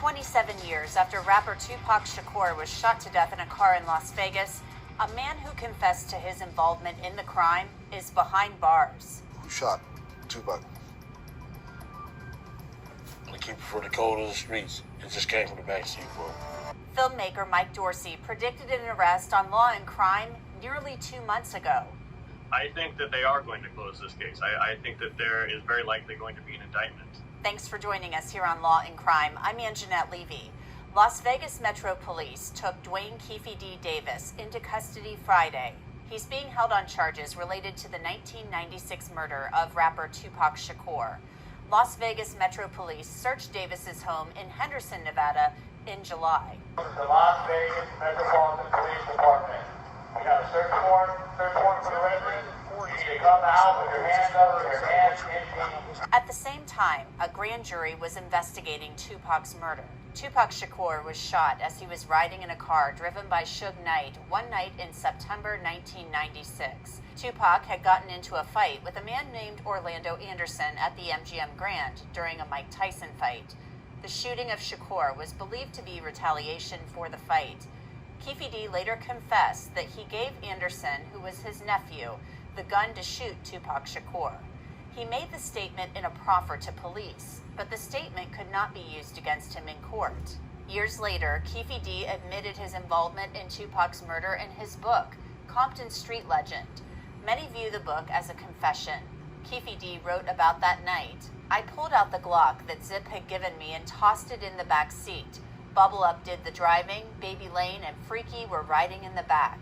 27 years after rapper Tupac Shakur was shot to death in a car in Las Vegas, a man who confessed to his involvement in the crime is behind bars. Who shot Tupac? We keep it for the code of the streets. It just came from the backseat, bro. Filmmaker Mike Dorsey predicted an arrest on Law and Crime nearly 2 months ago. I think that they are going to close this case. I think that there is very likely going to be an indictment. Thanks for joining us here on Law and Crime. I'm Anjanette Levy. Las Vegas Metro Police took Dwayne Keefe D. Davis into custody Friday. He's being held on charges related to the 1996 murder of rapper Tupac Shakur. Las Vegas Metro Police searched Davis's home in Henderson, Nevada in July. This is the Las Vegas Metropolitan Police Department. We got a search warrant for the resident. You need to come out with your hands up, your hands empty. At the same time, a grand jury was investigating Tupac's murder. Tupac Shakur was shot as he was riding in a car driven by Suge Knight one night in September 1996. Tupac had gotten into a fight with a man named Orlando Anderson at the MGM Grand during a Mike Tyson fight. The shooting of Shakur was believed to be retaliation for the fight. Keefe D later confessed that he gave Anderson, who was his nephew, the gun to shoot Tupac Shakur. He made the statement in a proffer to police, but the statement could not be used against him in court. Years later, Keefe D admitted his involvement in Tupac's murder in his book, Compton Street Legend. Many view the book as a confession. Keefe D wrote about that night. I pulled out the Glock that Zip had given me and tossed it in the back seat. Bubble Up did the driving, Baby Lane and Freaky were riding in the back.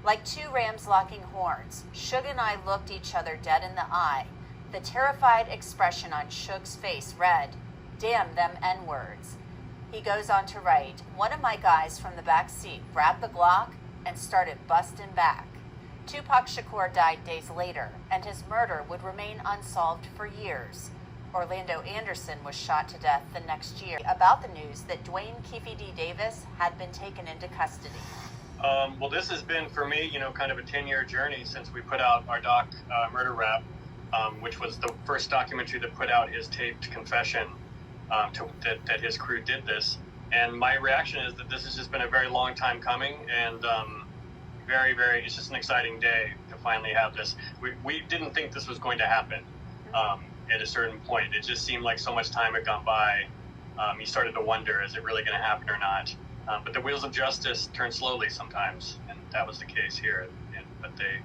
Like two rams locking horns, Suge and I looked each other dead in the eye. The terrified expression on Suge's face read, "Damn them N-words." He goes on to write, one of my guys from the back seat grabbed the Glock and started busting back. Tupac Shakur died days later, and his murder would remain unsolved for years. Orlando Anderson was shot to death the next year. About the news that Dwayne Keefe D. Davis had been taken into custody. Well, this has been, for me, kind of a 10-year journey since we put out our doc, Murder Rap, which was the first documentary that put out his taped confession that his crew did this. And my reaction is that this has just been a very long time coming, and it's just an exciting day to finally have this. We didn't think this was going to happen at a certain point. It just seemed like so much time had gone by. You started to wonder, is it really going to happen or not? But the wheels of justice turn slowly sometimes, and that was the case here. But they